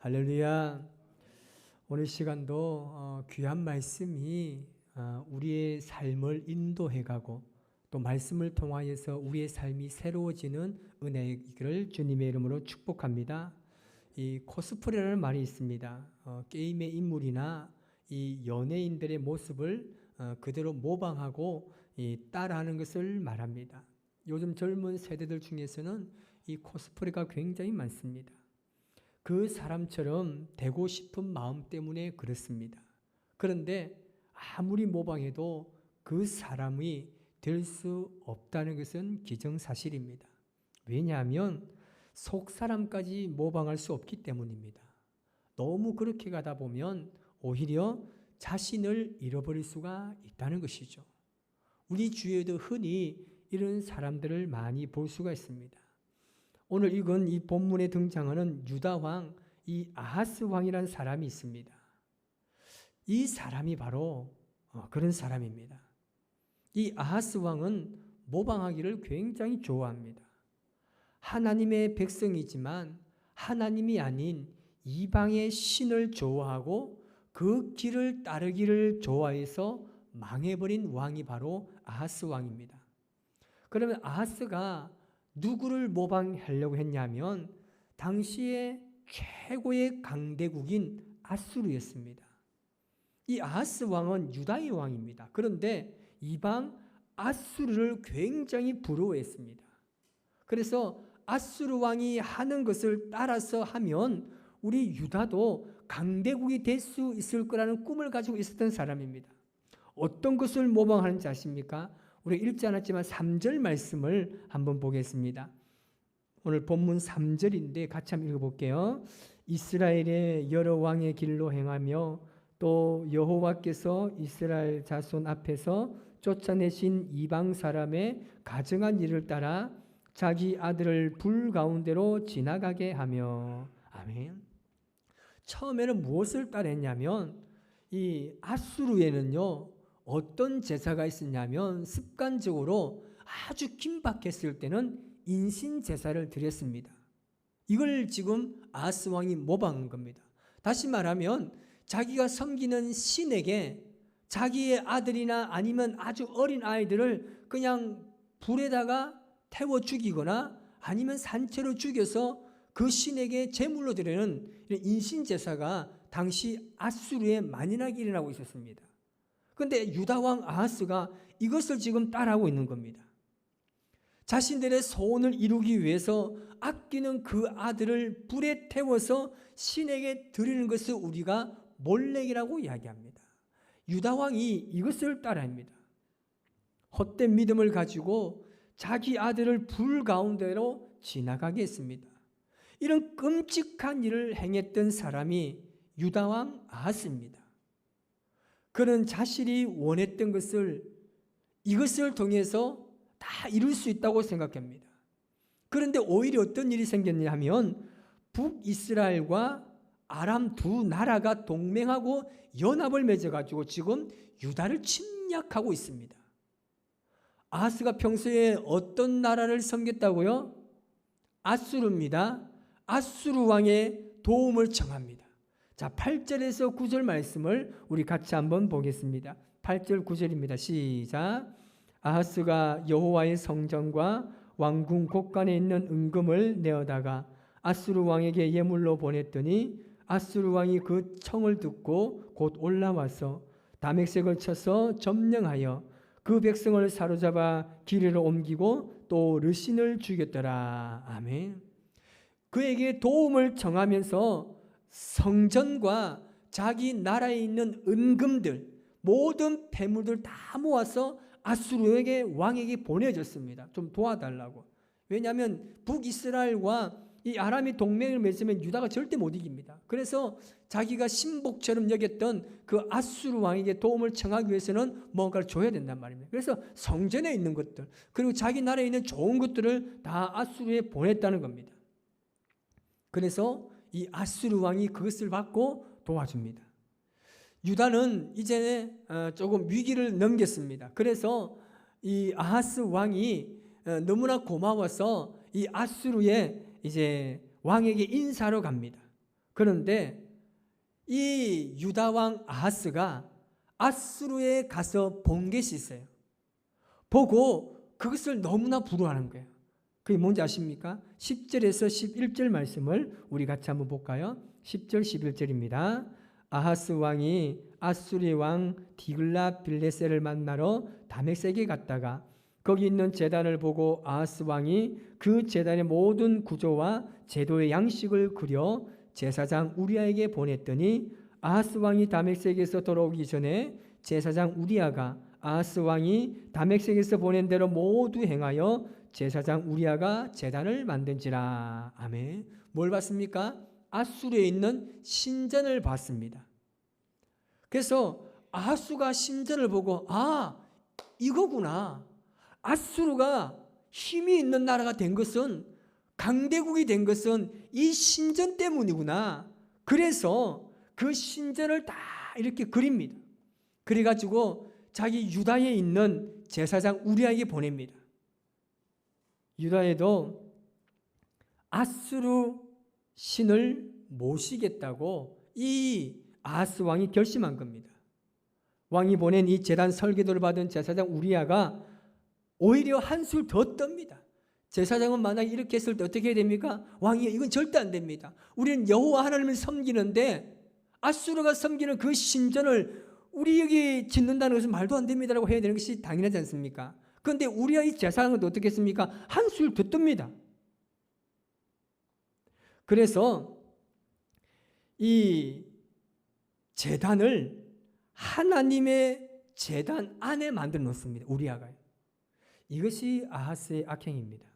할렐루야. 오늘 시간도 귀한 말씀이 우리의 삶을 인도해가고 또 말씀을 통하여서 우리의 삶이 새로워지는 은혜를 주님의 이름으로 축복합니다. 이 코스프레라는 말이 있습니다. 게임의 인물이나 이 연예인들의 모습을 그대로 모방하고 따라하는 것을 말합니다. 요즘 젊은 세대들 중에서는 이 코스프레가 굉장히 많습니다. 그 사람처럼 되고 싶은 마음 때문에 그렇습니다. 그런데 아무리 모방해도 그 사람이 될 수 없다는 것은 기정사실입니다. 왜냐하면 속 사람까지 모방할 수 없기 때문입니다. 너무 그렇게 가다 보면 오히려 자신을 잃어버릴 수가 있다는 것이죠. 우리 주위에도 흔히 이런 사람들을 많이 볼 수가 있습니다. 오늘 읽은 이 본문에 등장하는 유다왕, 이 아하스 왕이라는 사람이 있습니다. 이 사람이 바로 그런 사람입니다. 이 아하스 왕은 모방하기를 굉장히 좋아합니다. 하나님의 백성이지만 하나님이 아닌 이방의 신을 좋아하고 그 길을 따르기를 좋아해서 망해버린 왕이 바로 아하스 왕입니다. 그러면 아하스가 누구를 모방하려고 했냐면 당시의 최고의 강대국인 아수르였습니다. 이 아하스 왕은 유다의 왕입니다. 그런데 이방 아수르를 굉장히 부러워했습니다. 그래서 아수르 왕이 하는 것을 따라서 하면 우리 유다도 강대국이 될 수 있을 거라는 꿈을 가지고 있었던 사람입니다. 어떤 것을 모방하는지 아십니까? 우리 읽지 않았지만 3절 말씀을 한번 보겠습니다. 오늘 본문 3절인데 같이 한번 읽어볼게요. 이스라엘의 여러 왕의 길로 행하며 또 여호와께서 이스라엘 자손 앞에서 쫓아내신 이방 사람의 가증한 일을 따라 자기 아들을 불 가운데로 지나가게 하며. 아멘. 처음에는 무엇을 따랐냐면 이 아수르에는요 어떤 제사가 있었냐면 습관적으로 아주 긴박했을 때는 인신 제사를 드렸습니다. 이걸 지금 아하스 왕이 모방한 겁니다. 다시 말하면 자기가 섬기는 신에게 자기의 아들이나 아니면 아주 어린 아이들을 그냥 불에다가 태워 죽이거나 아니면 산채로 죽여서 그 신에게 제물로 드리는 인신 제사가 당시 아수르에 만연하게 일어나고 있었습니다. 그런데 유다왕 아하스가 이것을 지금 따라하고 있는 겁니다. 자신들의 소원을 이루기 위해서 아끼는 그 아들을 불에 태워서 신에게 드리는 것을 우리가 몰렉이라고 이야기합니다. 유다왕이 이것을 따라합니다. 헛된 믿음을 가지고 자기 아들을 불 가운데로 지나가게 했습니다. 이런 끔찍한 일을 행했던 사람이 유다왕 아하스입니다. 그는 자신이 원했던 것을 이것을 통해서 다 이룰 수 있다고 생각합니다. 그런데 오히려 어떤 일이 생겼냐 하면 북이스라엘과 아람 두 나라가 동맹하고 연합을 맺어가지고 지금 유다를 침략하고 있습니다. 아하스가 평소에 어떤 나라를 섬겼다고요? 아수르입니다. 아수르 왕의 도움을 청합니다. 자, 8절에서 9절 말씀을 우리 같이 한번 보겠습니다. 8절 9절입니다. 시작. 아하스가 여호와의 성전과 왕궁 곳간에 있는 은금을 내어다가 아수르 왕에게 예물로 보냈더니 아수르 왕이 그 청을 듣고 곧 올라와서 다맥색을 쳐서 점령하여 그 백성을 사로잡아 기르러 옮기고 또 르신을 죽였더라. 아멘. 그에게 도움을 청하면서 성전과 자기 나라에 있는 은금들 모든 폐물들 다 모아서 아수르에게 왕에게 보내줬습니다. 좀 도와달라고. 왜냐하면 북이스라엘과 이 아람이 동맹을 맺으면 유다가 절대 못 이깁니다. 그래서 자기가 신복처럼 여겼던 그 아수르 왕에게 도움을 청하기 위해서는 뭔가를 줘야 된단 말입니다. 그래서 성전에 있는 것들 그리고 자기 나라에 있는 좋은 것들을 다 아수르에 보냈다는 겁니다. 그래서 이 아수르 왕이 그것을 받고 도와줍니다. 유다는 이제 조금 위기를 넘겼습니다. 그래서 이 아하스 왕이 너무나 고마워서 이 아수르에 이제 왕에게 인사로 갑니다. 그런데 이 유다 왕 아하스가 앗수르에 가서 본 것이 있어요. 보고 그것을 너무나 부러워하는 거예요. 그게 뭔지 아십니까? 10절에서 11절 말씀을 우리 같이 한번 볼까요? 10절 11절입니다. 아하스 왕이 앗수리 왕 디글라 빌레셀을 만나러 다메섹에 갔다가 거기 있는 제단을 보고 아하스 왕이 그 제단의 모든 구조와 제도의 양식을 그려 제사장 우리아에게 보냈더니 아하스 왕이 다메섹에서 돌아오기 전에 제사장 우리아가 아하스 왕이 다메섹에서 보낸 대로 모두 행하여 제사장 우리아가 제단을 만든지라. 아멘. 뭘 봤습니까? 앗수르에 있는 신전을 봤습니다. 그래서 아하스가 신전을 보고 이거구나. 앗수르가 힘이 있는 나라가 된 것은, 강대국이 된 것은 이 신전 때문이구나. 그래서 그 신전을 다 이렇게 그립니다. 그래가지고 자기 유다에 있는 제사장 우리아에게 보냅니다. 유다에도 앗수르 신을 모시겠다고 이 아하스 왕이 결심한 겁니다. 왕이 보낸 이 제단 설계도를 받은 제사장 우리아가 오히려 한술 더 떱니다. 제사장은 만약에 이렇게 했을 때 어떻게 해야 됩니까? 왕이 이건 절대 안 됩니다. 우리는 여호와 하나님을 섬기는데 앗수르가 섬기는 그 신전을 우리 여기 짓는다는 것은 말도 안 됩니다라고 해야 되는 것이 당연하지 않습니까? 그런데 우리의 제사장은 어떻게 했습니까? 한술 더 뜹니다. 그래서 이 제단을 하나님의 제단 안에 만들어 놓습니다. 우리아가요. 이것이 아하스의 악행입니다.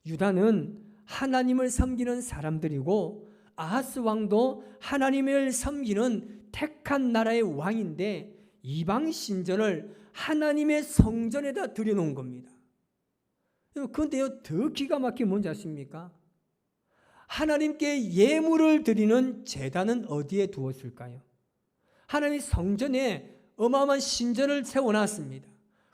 유다는 하나님을 섬기는 사람들이고 아하스 왕도 하나님을 섬기는 택한 나라의 왕인데 이방 신전을 하나님의 성전에다 들여놓은 겁니다. 그런데요, 더 기가 막힌 뭔지 아십니까? 하나님께 예물을 드리는 제단은 어디에 두었을까요? 하나님 성전에 어마어마한 신전을 세워놨습니다.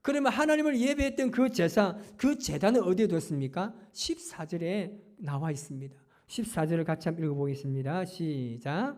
그러면 하나님을 예배했던 그 제사, 그 제단은 어디에 두었습니까? 14절에 나와 있습니다. 14절을 같이 한번 읽어보겠습니다. 시작.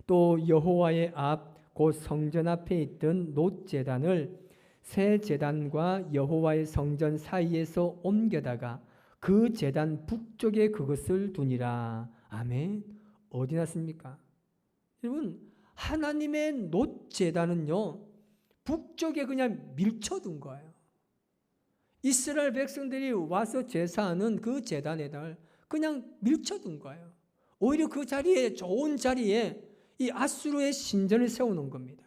또 여호와의 앞 곧 성전 앞에 있던 놋제단을 새 제단과 여호와의 성전 사이에서 옮겨다가 그 제단 북쪽에 그것을 두니라. 아멘. 어디 놨습니까? 여러분, 하나님의 놋제단은요 북쪽에 그냥 밀쳐둔 거예요. 이스라엘 백성들이 와서 제사하는 그 제단에다 그냥 밀쳐둔 거예요. 오히려 그 자리에, 좋은 자리에 이 앗수르의 신전을 세워놓은 겁니다.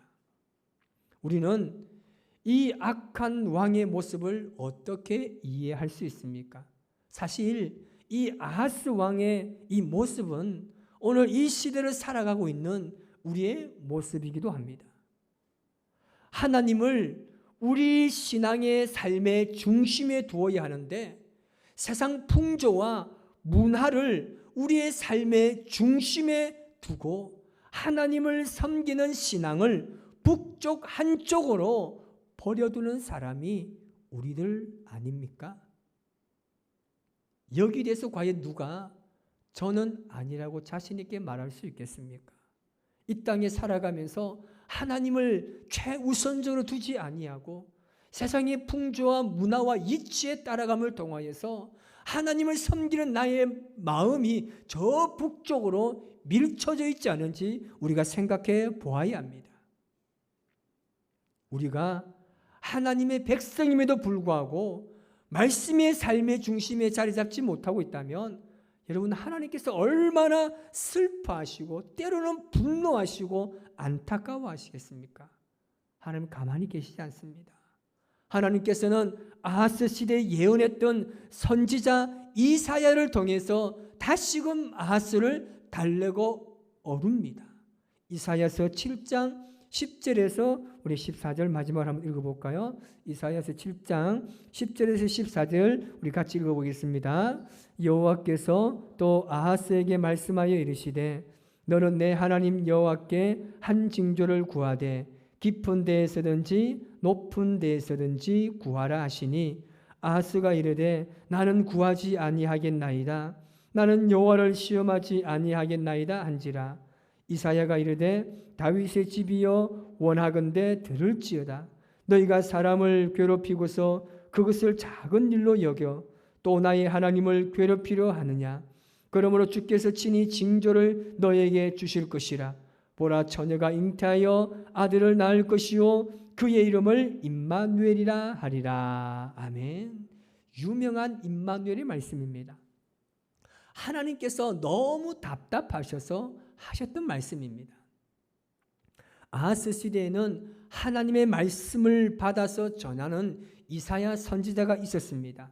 우리는 이 악한 왕의 모습을 어떻게 이해할 수 있습니까? 사실 이 아하스 왕의 이 모습은 오늘 이 시대를 살아가고 있는 우리의 모습이기도 합니다. 하나님을 우리 신앙의 삶의 중심에 두어야 하는데 세상 풍조와 문화를 우리의 삶의 중심에 두고 하나님을 섬기는 신앙을 북쪽 한쪽으로 버려두는 사람이 우리들 아닙니까? 여기에 대해서 과연 누가 저는 아니라고 자신 있게 말할 수 있겠습니까? 이 땅에 살아가면서 하나님을 최우선적으로 두지 아니하고 세상의 풍조와 문화와 이치에 따라감을 통하여서 하나님을 섬기는 나의 마음이 저 북쪽으로 밀쳐져 있지 않은지 우리가 생각해 보아야 합니다. 우리가 하나님의 백성임에도 불구하고 말씀의 삶의 중심에 자리 잡지 못하고 있다면 여러분, 하나님께서 얼마나 슬퍼하시고 때로는 분노하시고 안타까워하시겠습니까? 하나님 가만히 계시지 않습니다. 하나님께서는 아하스 시대에 예언했던 선지자 이사야를 통해서 다시금 아하스를 달래고 어룹니다. 이사야서 7장 10절에서 우리 14절 마지막으로 한번 읽어볼까요? 이사야서 7장 10절에서 14절 우리 같이 읽어보겠습니다. 여호와께서 또 아하스에게 말씀하여 이르시되 너는 내 하나님 여호와께 한 징조를 구하되 깊은 데에서든지 높은 데에서든지 구하라 하시니 아하스가 이르되 나는 구하지 아니하겠나이다. 나는 여호와를 시험하지 아니하겠나이다 한지라. 이사야가 이르되 다윗의 집이여 원하건대 들을지어다. 너희가 사람을 괴롭히고서 그것을 작은 일로 여겨 또 나의 하나님을 괴롭히려 하느냐. 그러므로 주께서 친히 징조를 너에게 주실 것이라. 보라, 처녀가 잉태하여 아들을 낳을 것이요 그의 이름을 임마누엘이라 하리라. 아멘. 유명한 임마누엘의 말씀입니다. 하나님께서 너무 답답하셔서 하셨던 말씀입니다. 아하스 시대에는 하나님의 말씀을 받아서 전하는 이사야 선지자가 있었습니다.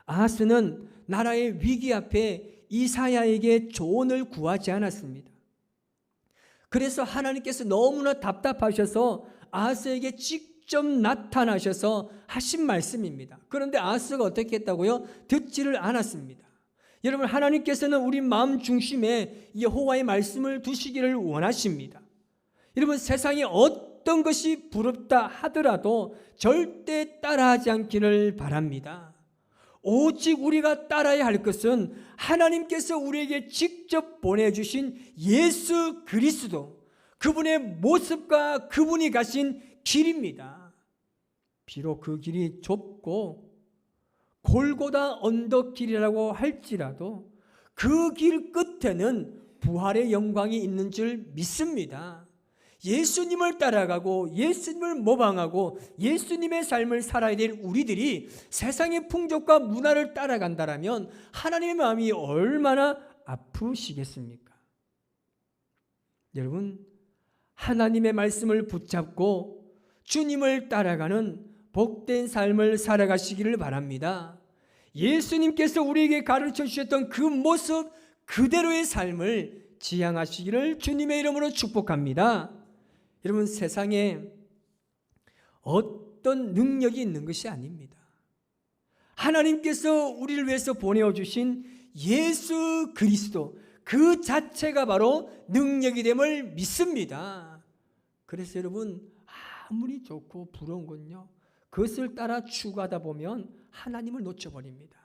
아하스는 나라의 위기 앞에 이사야에게 조언을 구하지 않았습니다. 그래서 하나님께서 너무나 답답하셔서 아하스에게 직접 나타나셔서 하신 말씀입니다. 그런데 아하스가 어떻게 했다고요? 듣지를 않았습니다. 여러분, 하나님께서는 우리 마음 중심에 여호와의 말씀을 두시기를 원하십니다. 여러분, 세상에 어떤 것이 부럽다 하더라도 절대 따라하지 않기를 바랍니다. 오직 우리가 따라야 할 것은 하나님께서 우리에게 직접 보내주신 예수 그리스도, 그분의 모습과 그분이 가신 길입니다. 비록 그 길이 좁고 골고다 언덕길이라고 할지라도 그 길 끝에는 부활의 영광이 있는 줄 믿습니다. 예수님을 따라가고 예수님을 모방하고 예수님의 삶을 살아야 될 우리들이 세상의 풍족과 문화를 따라간다면 하나님의 마음이 얼마나 아프시겠습니까? 여러분, 하나님의 말씀을 붙잡고 주님을 따라가는 복된 삶을 살아가시기를 바랍니다. 예수님께서 우리에게 가르쳐 주셨던 그 모습 그대로의 삶을 지향하시기를 주님의 이름으로 축복합니다. 여러분, 세상에 어떤 능력이 있는 것이 아닙니다. 하나님께서 우리를 위해서 보내주신 예수 그리스도 그 자체가 바로 능력이 됨을 믿습니다. 그래서 여러분, 아무리 좋고 부러운 건요, 그것을 따라 추구하다 보면 하나님을 놓쳐버립니다.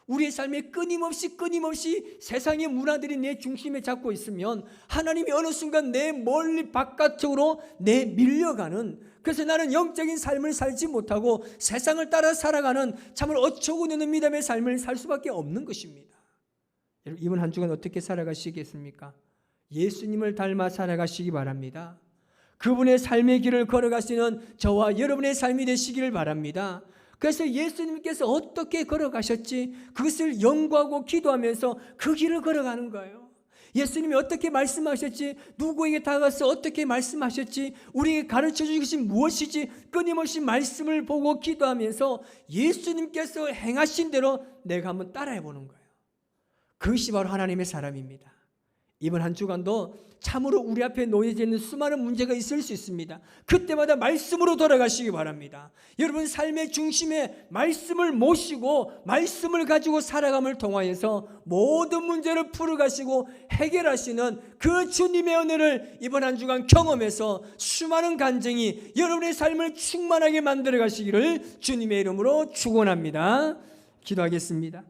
우리의 삶에 끊임없이 세상의 문화들이 내 중심에 잡고 있으면 하나님이 어느 순간 내 멀리 바깥쪽으로 내 밀려가는, 그래서 나는 영적인 삶을 살지 못하고 세상을 따라 살아가는 참으로 어처구니 없는 믿음의 삶을 살 수밖에 없는 것입니다. 여러분, 이번 한 주간 어떻게 살아가시겠습니까? 예수님을 닮아 살아가시기 바랍니다. 그분의 삶의 길을 걸어가시는 저와 여러분의 삶이 되시기를 바랍니다. 그래서 예수님께서 어떻게 걸어가셨지? 그것을 연구하고 기도하면서 그 길을 걸어가는 거예요. 예수님이 어떻게 말씀하셨지? 누구에게 다가가서 어떻게 말씀하셨지? 우리에게 가르쳐 주신 것이 무엇이지? 끊임없이 말씀을 보고 기도하면서 예수님께서 행하신 대로 내가 한번 따라해 보는 거예요. 그것이 바로 하나님의 사람입니다. 이번 한 주간도 참으로 우리 앞에 놓여져 있는 수많은 문제가 있을 수 있습니다. 그때마다 말씀으로 돌아가시기 바랍니다. 여러분, 삶의 중심에 말씀을 모시고 말씀을 가지고 살아감을 통하여서 모든 문제를 풀어가시고 해결하시는 그 주님의 은혜를 이번 한 주간 경험해서 수많은 간증이 여러분의 삶을 충만하게 만들어 가시기를 주님의 이름으로 축원합니다. 기도하겠습니다.